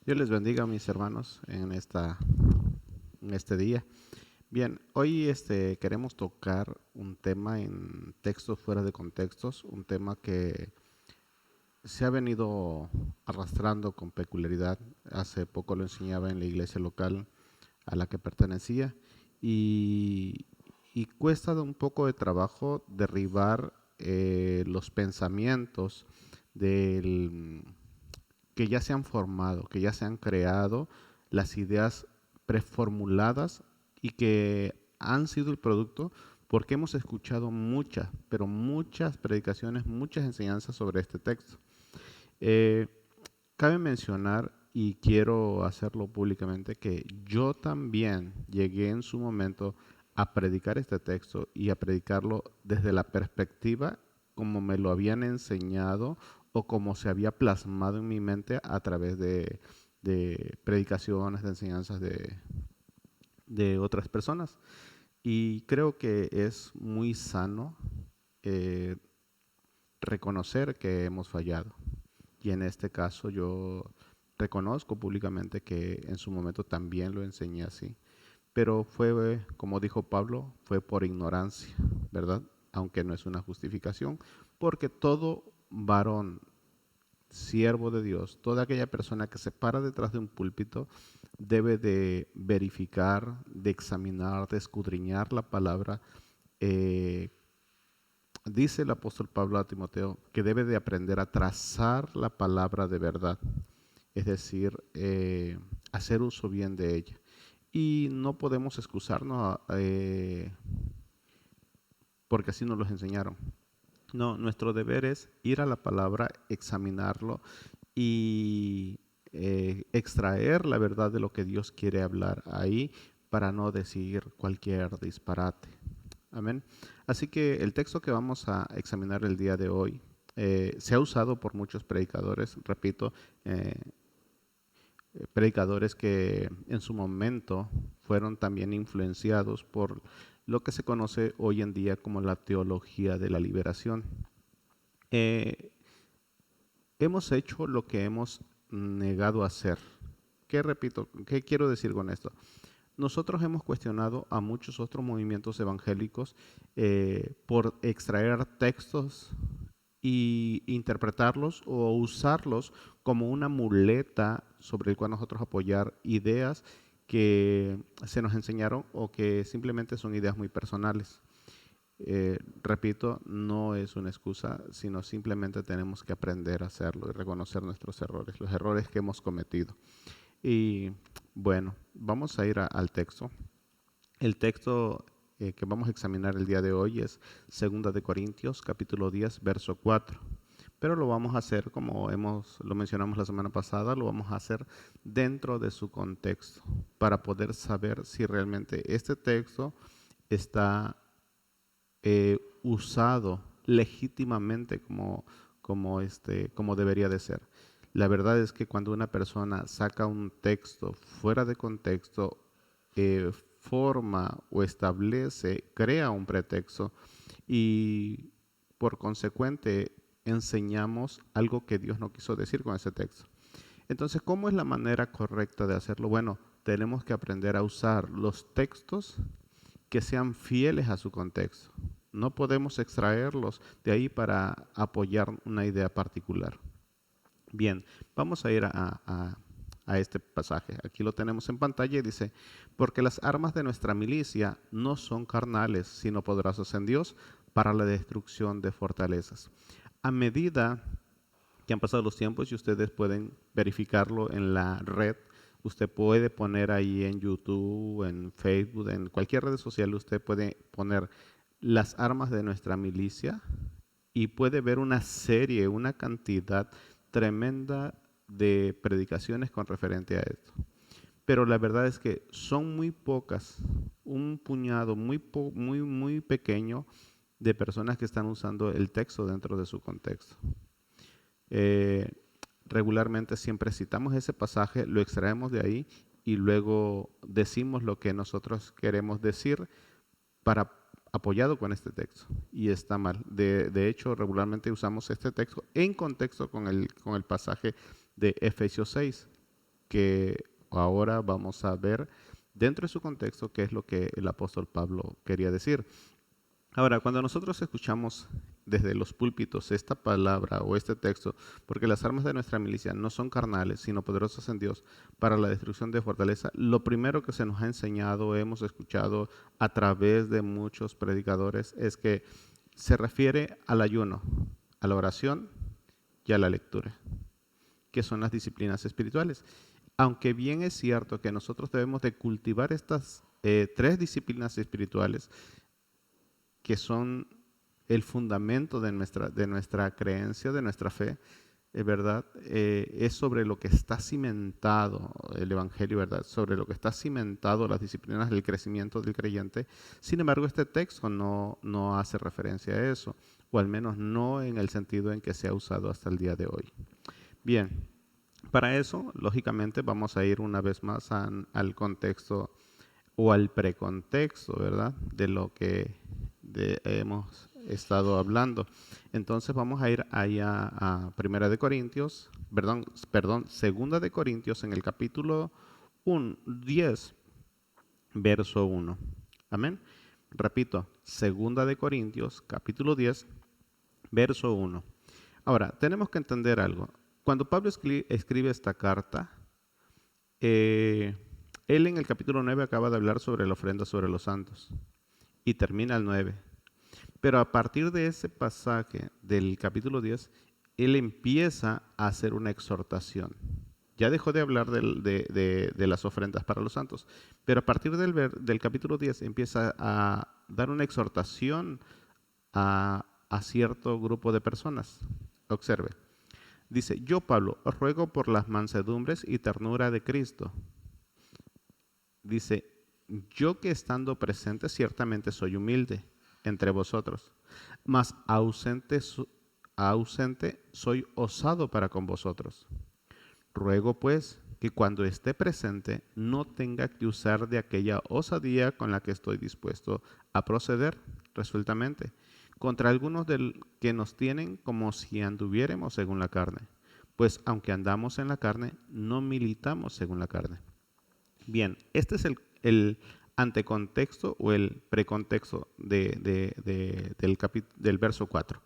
Dios les bendiga, mis hermanos, en este día. Bien, hoy queremos tocar un tema en textos fuera de contextos, un tema que se ha venido arrastrando con peculiaridad. Hace poco lo enseñaba en la iglesia local a la que pertenecía y, y cuesta un poco de trabajo derribar los pensamientos del que ya se han formado, que ya se han creado, las ideas preformuladas y que han sido el producto porque hemos escuchado muchas, pero muchas predicaciones, muchas enseñanzas sobre este texto. Eh, Cabe mencionar, y quiero hacerlo públicamente, que yo también llegué en su momento a predicar este texto y a predicarlo desde la perspectiva como me lo habían enseñado o como se había plasmado en mi mente a través de predicaciones, de enseñanzas de otras personas. Y creo que es muy sano eh, reconocer que hemos fallado. Y en este caso yo reconozco públicamente que en su momento también lo enseñé así. Pero fue, como dijo Pablo, fue por ignorancia, ¿verdad? Aunque no es una justificación, porque todo varón, siervo de Dios, toda aquella persona que se para detrás de un púlpito, debe de verificar, de examinar, de escudriñar la palabra. eh, Dice el apóstol Pablo a Timoteo que debe de aprender a trazar la palabra de verdad, es decir, hacer uso bien de ella. Y no podemos excusarnos porque así nos los enseñaron. No, nuestro deber es ir a la palabra, examinarlo y extraer la verdad de lo que Dios quiere hablar ahí para no decir cualquier disparate. Amén. Así que el texto que vamos a examinar el día de hoy se ha usado por muchos predicadores, repito, eh, predicadores que en su momento fueron también influenciados por lo que se conoce hoy en día como la teología de la liberación. Eh, Hemos hecho lo que hemos negado hacer. ¿Qué repito? ¿Qué quiero decir con esto? Nosotros hemos cuestionado a muchos otros movimientos evangélicos por extraer textos y interpretarlos o usarlos como una muleta sobre el cual nosotros apoyar ideas que se nos enseñaron o que simplemente son ideas muy personales. Repito, no es una excusa, sino simplemente tenemos que aprender a hacerlo y reconocer nuestros errores, los errores que hemos cometido. Y bueno, vamos a ir al texto. El texto que vamos a examinar el día de hoy es 2 capítulo 10, verso 4. Pero lo vamos a hacer como lo mencionamos la semana pasada, lo vamos a hacer dentro de su contexto para poder saber si realmente este texto está usado legítimamente como debería de ser. La verdad es que cuando una persona saca un texto fuera de contexto, forma o establece, crea un pretexto y por consecuente enseñamos algo que Dios no quiso decir con ese texto. Entonces, ¿cómo es la manera correcta de hacerlo? Bueno, tenemos que aprender a usar los textos que sean fieles a su contexto. No podemos extraerlos de ahí para apoyar una idea particular. Bien, vamos a ir a este pasaje. Aquí lo tenemos en pantalla y dice, porque las armas de nuestra milicia no son carnales, sino poderosas en Dios para la destrucción de fortalezas. A medida que han pasado los tiempos y ustedes pueden verificarlo en la red, usted puede poner ahí en YouTube, en Facebook, en cualquier red social, usted puede poner las armas de nuestra milicia y puede ver una serie, una cantidad tremenda de predicaciones con referente a esto. Pero la verdad es que son muy pocas, un puñado muy pequeño de personas que están usando el texto dentro de su contexto. Eh, Regularmente siempre citamos ese pasaje, lo extraemos de ahí y luego decimos lo que nosotros queremos decir para apoyado con este texto y está mal. De hecho, regularmente usamos este texto en contexto con el pasaje de Efesios 6, que ahora vamos a ver dentro de su contexto qué es lo que el apóstol Pablo quería decir. Ahora, cuando nosotros escuchamos desde los púlpitos esta palabra o este texto, porque las armas de nuestra milicia no son carnales, sino poderosas en Dios para la destrucción de fortaleza, lo primero que se nos ha enseñado, hemos escuchado a través de muchos predicadores, es que se refiere al ayuno, a la oración y a la lectura, que son las disciplinas espirituales. Aunque bien es cierto que nosotros debemos de cultivar estas tres disciplinas espirituales, que son el fundamento de nuestra creencia, de nuestra fe, ¿verdad? Es sobre lo que está cimentado el Evangelio, ¿verdad? Sobre lo que está cimentado las disciplinas del crecimiento del creyente. Sin embargo, este texto no hace referencia a eso, o al menos no en el sentido en que se ha usado hasta el día de hoy. Bien, para eso, lógicamente, vamos a ir una vez más al contexto o al precontexto, ¿verdad? De lo que hemos estado hablando. Entonces vamos a ir allá a Primera de Corintios, Segunda de Corintios en el capítulo 10, verso 1. Amén. Repito, Segunda de Corintios, capítulo 10, verso 1. Ahora, tenemos que entender algo. Cuando Pablo escribe esta carta, él en el capítulo 9 acaba de hablar sobre la ofrenda sobre los santos y termina el 9. Pero a partir de ese pasaje del capítulo 10, él empieza a hacer una exhortación. Ya dejó de hablar de las ofrendas para los santos, pero a partir del capítulo 10 empieza a dar una exhortación a cierto grupo de personas. Observe. Dice, yo Pablo, os ruego por las mansedumbres y ternura de Cristo. Dice, yo que estando presente ciertamente soy humilde entre vosotros, mas ausente soy osado para con vosotros. Ruego pues que cuando esté presente no tenga que usar de aquella osadía con la que estoy dispuesto a proceder resueltamente contra algunos que nos tienen como si anduviéramos según la carne. Pues aunque andamos en la carne, no militamos según la carne. Bien, este es el antecontexto o el precontexto del verso 4.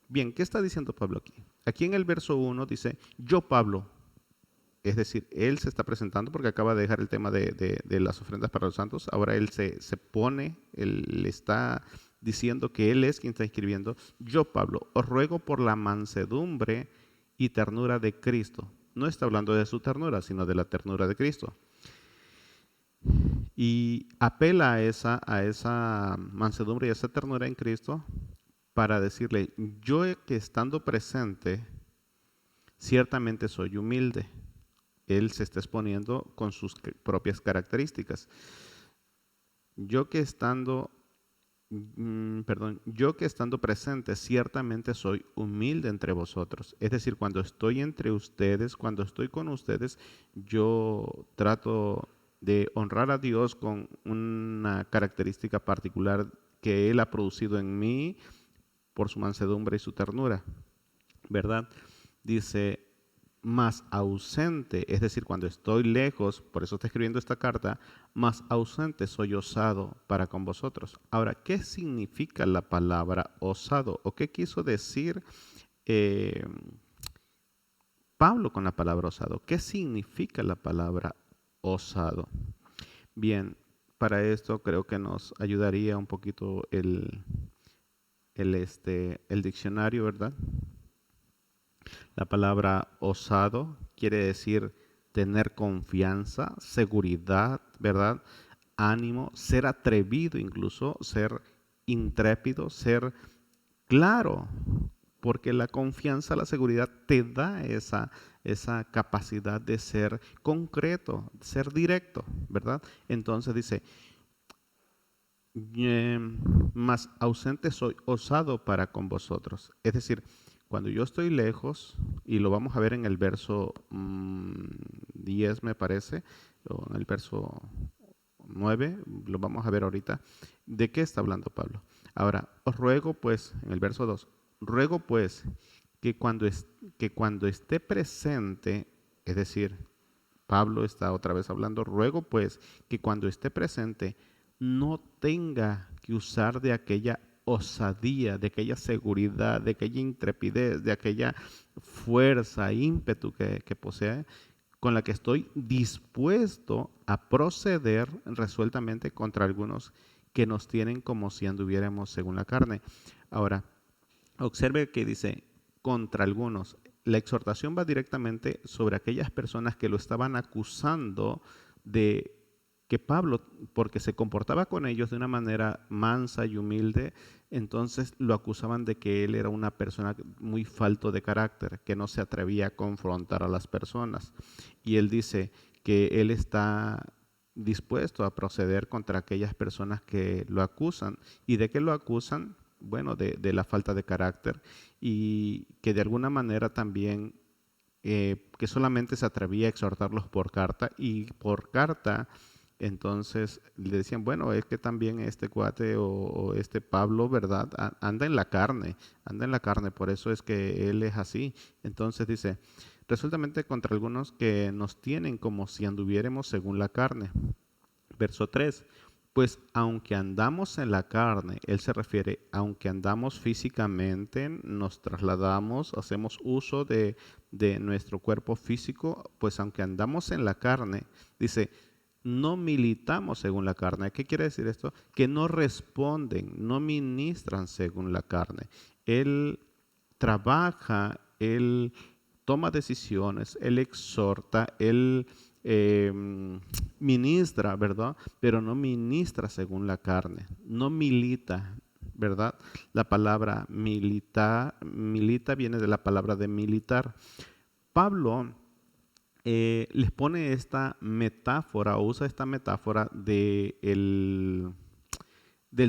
Bien, ¿qué está diciendo Pablo aquí? Aquí en el verso 1 dice, yo Pablo, es decir, él se está presentando porque acaba de dejar el tema de las ofrendas para los santos, ahora él se pone, él le está diciendo que él es quien está escribiendo, yo Pablo, os ruego por la mansedumbre y ternura de Cristo. No está hablando de su ternura, sino de la ternura de Cristo. Y apela a esa mansedumbre y a esa ternura en Cristo para decirle, yo que estando presente, ciertamente soy humilde. Él se está exponiendo con sus propias características. Yo que estando presente, ciertamente soy humilde entre vosotros. Es decir, cuando estoy entre ustedes, cuando estoy con ustedes, yo trato de honrar a Dios con una característica particular que Él ha producido en mí por su mansedumbre y su ternura, ¿verdad? Dice, más ausente, es decir, cuando estoy lejos, por eso está escribiendo esta carta, más ausente soy osado para con vosotros. Ahora, ¿qué significa la palabra osado? ¿O qué quiso decir Pablo con la palabra osado? ¿Qué significa la palabra osado? Bien, para esto creo que nos ayudaría un poquito el diccionario, ¿verdad? La palabra osado quiere decir tener confianza, seguridad, ¿verdad? Ánimo, ser atrevido incluso, ser intrépido, ser claro, porque la confianza, la seguridad te da esa capacidad de ser concreto, ser directo, ¿verdad? Entonces dice, más ausente soy, osado para con vosotros. Es decir, cuando yo estoy lejos, y lo vamos a ver en el verso 10 me parece, o en el verso 9, lo vamos a ver ahorita, ¿de qué está hablando Pablo? Ahora, os ruego pues, en el verso 2, ruego pues que cuando esté presente, es decir, Pablo está otra vez hablando, ruego pues que cuando esté presente no tenga que usar de aquella osadía, de aquella seguridad, de aquella intrepidez, de aquella fuerza, ímpetu que posee, con la que estoy dispuesto a proceder resueltamente contra algunos que nos tienen como si anduviéramos según la carne. Ahora, observe que dice contra algunos. La exhortación va directamente sobre aquellas personas que lo estaban acusando de que Pablo, porque se comportaba con ellos de una manera mansa y humilde, entonces lo acusaban de que él era una persona muy falto de carácter, que no se atrevía a confrontar a las personas. Y él dice que él está dispuesto a proceder contra aquellas personas que lo acusan. ¿Y de qué lo acusan? Bueno, de la falta de carácter, y que de alguna manera también que solamente se atrevía a exhortarlos por carta, y por carta entonces le decían, bueno, es que también este cuate o este Pablo, ¿verdad? Anda en la carne, por eso es que él es así. Entonces dice, resueltamente contra algunos que nos tienen como si anduviéramos según la carne. Verso 3. Pues aunque andamos en la carne, él se refiere, aunque andamos físicamente, nos trasladamos, hacemos uso de nuestro cuerpo físico, pues aunque andamos en la carne, dice, no militamos según la carne. ¿Qué quiere decir esto? Que no responden, no ministran según la carne. Él trabaja, él toma decisiones, él exhorta, él eh, ministra, ¿verdad? Pero no ministra según la carne, no milita, ¿verdad? La palabra milita viene de la palabra de militar. Pablo les pone esta metáfora, o usa esta metáfora del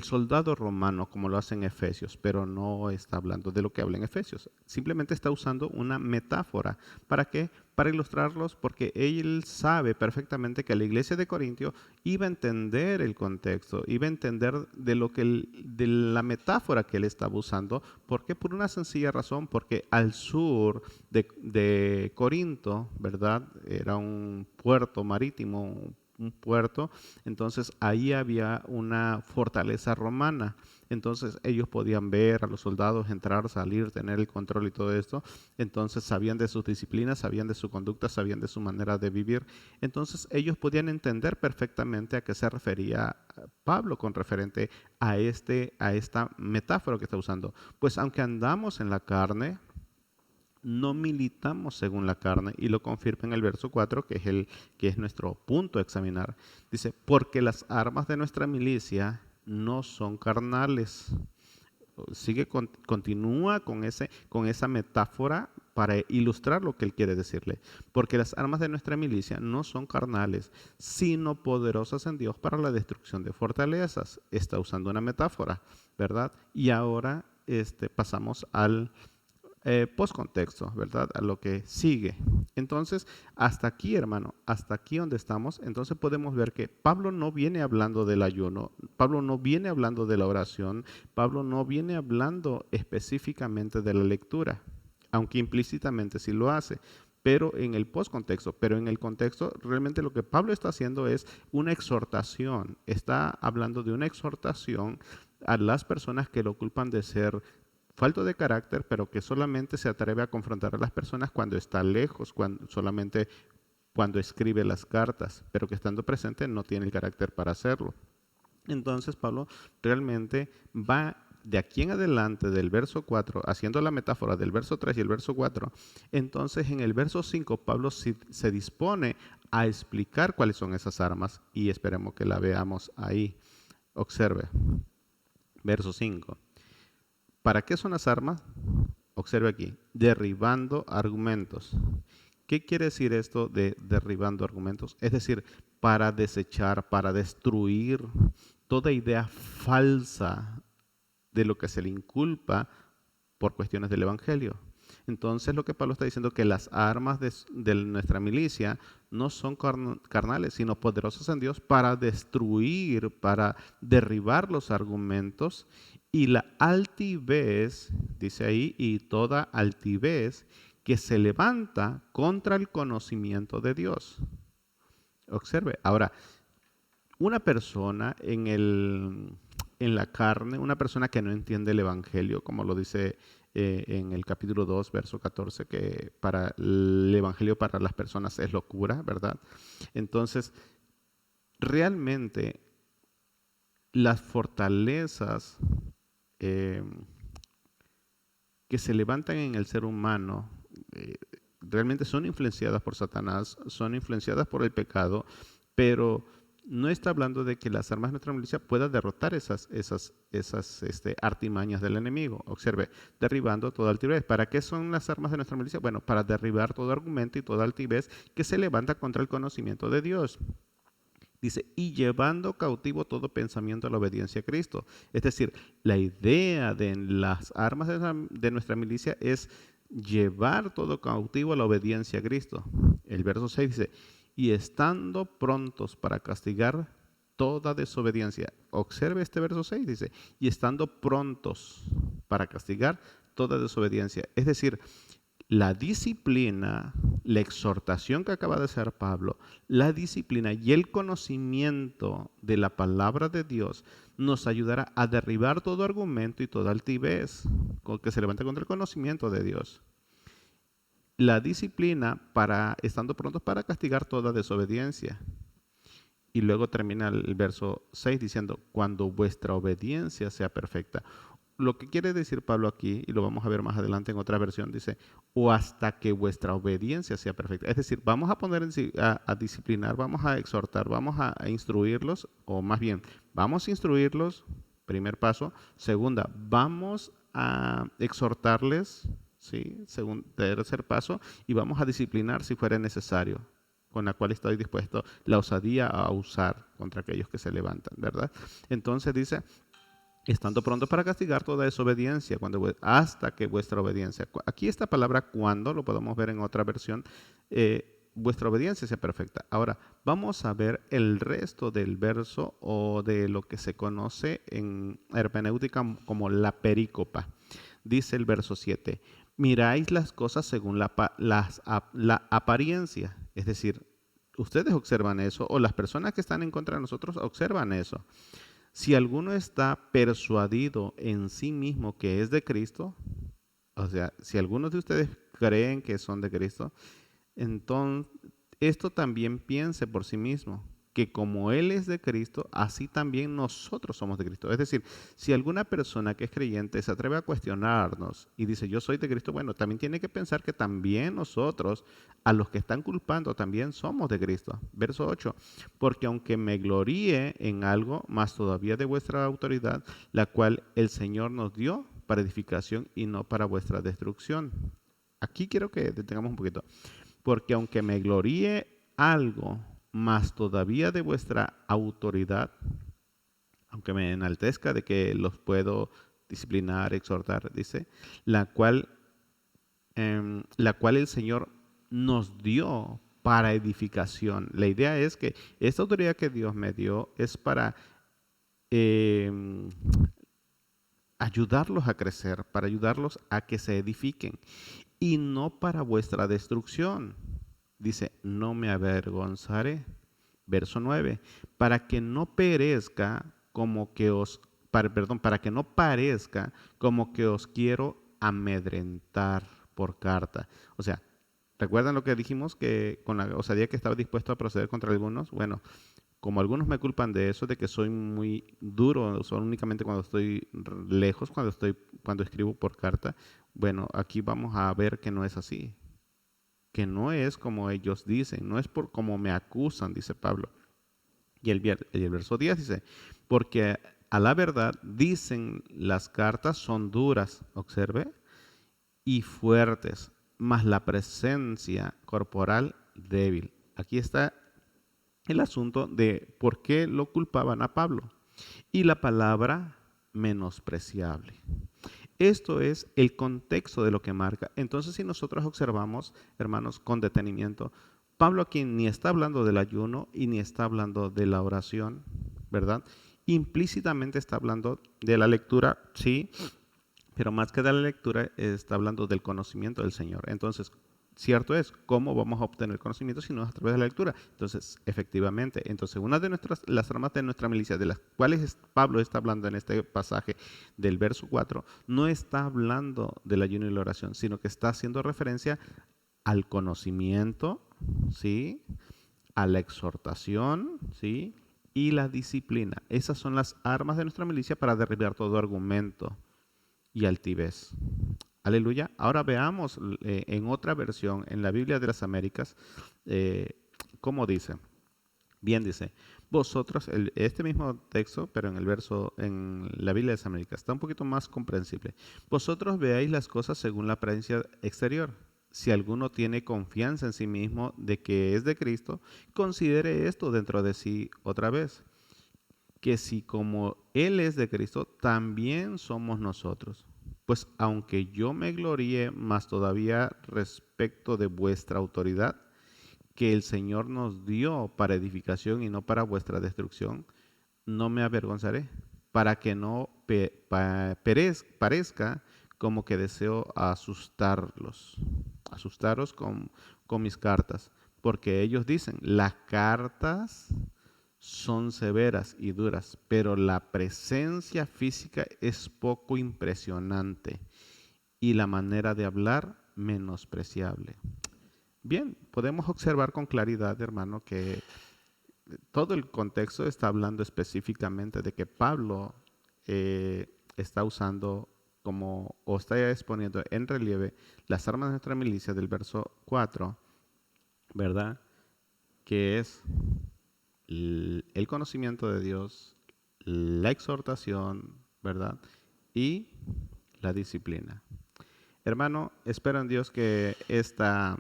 soldado romano, como lo hace en Efesios, pero no está hablando de lo que habla en Efesios. Simplemente está usando una metáfora. ¿Para qué? Para ilustrarlos, porque él sabe perfectamente que la iglesia de Corintio iba a entender el contexto, iba a entender de la metáfora que él estaba usando. ¿Por qué? Por una sencilla razón, porque al sur de Corinto, ¿verdad? Era un puerto marítimo, un puerto, entonces ahí había una fortaleza romana, entonces ellos podían ver a los soldados entrar, salir, tener el control y todo esto, entonces sabían de sus disciplinas, sabían de su conducta, sabían de su manera de vivir, entonces ellos podían entender perfectamente a qué se refería Pablo con referente a esta metáfora que está usando. Pues aunque andamos en la carne, no militamos según la carne, y lo confirma en el verso 4, que es nuestro punto a examinar. Dice, porque las armas de nuestra milicia no son carnales. Continúa con esa metáfora para ilustrar lo que él quiere decirle. Porque las armas de nuestra milicia no son carnales, sino poderosas en Dios para la destrucción de fortalezas. Está usando una metáfora, ¿verdad? Y ahora pasamos al postcontexto, ¿verdad? A lo que sigue. Entonces, hasta aquí, hermano, hasta aquí donde estamos, entonces podemos ver que Pablo no viene hablando del ayuno, Pablo no viene hablando de la oración, Pablo no viene hablando específicamente de la lectura, aunque implícitamente sí lo hace, pero en el postcontexto, pero en el contexto, realmente lo que Pablo está haciendo es una exhortación, está hablando de una exhortación a las personas que lo culpan de ser falto de carácter, pero que solamente se atreve a confrontar a las personas cuando está lejos, solamente cuando escribe las cartas, pero que estando presente no tiene el carácter para hacerlo. Entonces Pablo realmente va de aquí en adelante del verso 4, haciendo la metáfora del verso 3 y el verso 4, entonces en el verso 5 Pablo se dispone a explicar cuáles son esas armas, y esperemos que la veamos ahí. Observe, verso 5. ¿Para qué son las armas? Observe aquí, derribando argumentos. ¿Qué quiere decir esto de derribando argumentos? Es decir, para desechar, para destruir toda idea falsa de lo que se le inculpa por cuestiones del Evangelio. Entonces lo que Pablo está diciendo es que las armas de nuestra milicia no son carnales, sino poderosas en Dios para destruir, para derribar los argumentos y la altivez, dice ahí, y toda altivez que se levanta contra el conocimiento de Dios. Observe. Ahora, una persona en la carne, una persona que no entiende el Evangelio, como lo dice en el capítulo 2, verso 14, que para el Evangelio para las personas es locura, ¿verdad? Entonces, realmente las fortalezas eh, que se levantan en el ser humano eh, realmente son influenciadas por Satanás, son influenciadas por el pecado, pero no está hablando de que las armas de nuestra milicia puedan derrotar esas artimañas del enemigo. Observe, derribando toda altivez. ¿Para qué son las armas de nuestra milicia? Bueno, para derribar todo argumento y toda altivez que se levanta contra el conocimiento de Dios. Dice, y llevando cautivo todo pensamiento a la obediencia a Cristo. Es decir, la idea de las armas de nuestra milicia es llevar todo cautivo a la obediencia a Cristo. El verso 6 dice, y estando prontos para castigar toda desobediencia. Observe este verso 6, dice, y estando prontos para castigar toda desobediencia. Es decir, la disciplina, la exhortación que acaba de hacer Pablo, la disciplina y el conocimiento de la palabra de Dios nos ayudará a derribar todo argumento y toda altivez que se levanta contra el conocimiento de Dios. La disciplina estando prontos para castigar toda desobediencia. Y luego termina el verso 6 diciendo, cuando vuestra obediencia sea perfecta. Lo que quiere decir Pablo aquí, y lo vamos a ver más adelante en otra versión, dice, o hasta que vuestra obediencia sea perfecta. Es decir, vamos a poner a disciplinar, vamos a exhortar, vamos a instruirlos, o más bien, vamos a instruirlos, primer paso. Segunda, vamos a exhortarles, ¿sí? Tercer paso, y vamos a disciplinar si fuera necesario, con la cual estoy dispuesto la osadía a usar contra aquellos que se levantan, ¿verdad? Entonces dice, estando pronto para castigar toda desobediencia, hasta que vuestra obediencia. Aquí esta palabra cuando, lo podemos ver en otra versión, vuestra obediencia sea perfecta. Ahora, vamos a ver el resto del verso o de lo que se conoce en hermenéutica como la perícopa. Dice el verso 7, miráis las cosas según la apariencia, es decir, ustedes observan eso o las personas que están en contra de nosotros observan eso. Si alguno está persuadido en sí mismo que es de Cristo, o sea, si algunos de ustedes creen que son de Cristo, entonces esto también piense por sí mismo, que como Él es de Cristo, así también nosotros somos de Cristo. Es decir, si alguna persona que es creyente se atreve a cuestionarnos y dice, yo soy de Cristo, bueno, también tiene que pensar que también nosotros, a los que están culpando, también somos de Cristo. Verso 8, porque aunque me gloríe en algo, más todavía de vuestra autoridad, la cual el Señor nos dio para edificación y no para vuestra destrucción. Aquí quiero que detengamos un poquito. Porque aunque me gloríe algo, más todavía de vuestra autoridad, aunque me enaltezca de que los puedo disciplinar, exhortar, dice, la cual el Señor nos dio para edificación. La idea es que esta autoridad que Dios me dio es para ayudarlos a crecer, para ayudarlos a que se edifiquen y no para vuestra destrucción. Dice, no me avergonzaré. Verso 9, para que no perezca como que para que no parezca como que os quiero amedrentar por carta. O sea, ¿recuerdan lo que dijimos que con la osadía que estaba dispuesto a proceder contra algunos? Bueno, como algunos me culpan de eso, de que soy muy duro, son únicamente cuando estoy lejos, cuando escribo por carta. Bueno, aquí vamos a ver que no es así, que no es como ellos dicen, no es por como me acusan, dice Pablo. Y el verso 10 dice, porque a la verdad dicen las cartas son duras, observe, y fuertes, mas la presencia corporal débil. Aquí está el asunto de por qué lo culpaban a Pablo. Y la palabra menospreciable. Esto es el contexto de lo que marca. Entonces, si nosotros observamos, hermanos, con detenimiento, Pablo aquí ni está hablando del ayuno y ni está hablando de la oración, ¿verdad? Implícitamente está hablando de la lectura, sí, pero más que de la lectura está hablando del conocimiento del Señor. Entonces, cierto es, ¿cómo vamos a obtener conocimiento si no es a través de la lectura? Entonces, efectivamente, una de las armas de nuestra milicia, de las cuales Pablo está hablando en este pasaje del verso 4, no está hablando del ayuno y la oración, sino que está haciendo referencia al conocimiento, ¿sí? A la exhortación, ¿sí? Y la disciplina. Esas son las armas de nuestra milicia para derribar todo argumento y altivez. Aleluya. Ahora veamos en otra versión, en la Biblia de las Américas, cómo dice. Bien dice, vosotros, este mismo texto, pero en la Biblia de las Américas, está un poquito más comprensible. Vosotros veáis las cosas según la apariencia exterior. Si alguno tiene confianza en sí mismo de que es de Cristo, considere esto dentro de sí otra vez, que si como Él es de Cristo, también somos nosotros. Pues aunque yo me gloríe más todavía respecto de vuestra autoridad, que el Señor nos dio para edificación y no para vuestra destrucción, no me avergonzaré, para que no parezca como que deseo asustaros con mis cartas, porque ellos dicen, las cartas son severas y duras, pero la presencia física es poco impresionante y la manera de hablar menospreciable. Bien, podemos observar con claridad, hermano, que todo el contexto está hablando específicamente de que Pablo está usando o está exponiendo en relieve las armas de nuestra milicia del verso 4, ¿verdad? Que es el conocimiento de Dios, la exhortación, ¿verdad? Y la disciplina. Hermano, espero en Dios que esta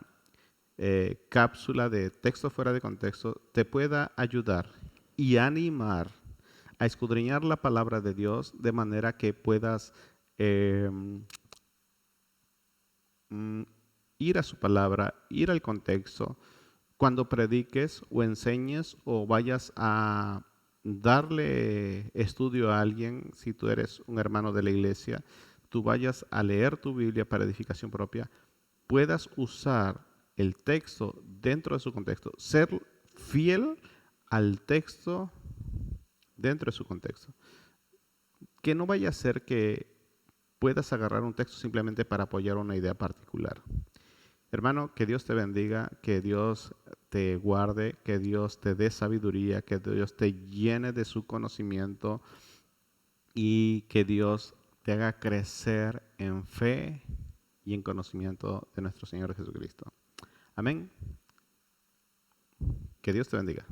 cápsula de texto fuera de contexto te pueda ayudar y animar a escudriñar la palabra de Dios de manera que puedas eh, ir a su palabra, ir al contexto, cuando prediques o enseñes o vayas a darle estudio a alguien, si tú eres un hermano de la iglesia, tú vayas a leer tu Biblia para edificación propia, puedas usar el texto dentro de su contexto, ser fiel al texto dentro de su contexto. Que no vaya a ser que puedas agarrar un texto simplemente para apoyar una idea particular. Hermano, que Dios te bendiga, que Dios te guarde, que Dios te dé sabiduría, que Dios te llene de su conocimiento y que Dios te haga crecer en fe y en conocimiento de nuestro Señor Jesucristo. Amén. Que Dios te bendiga.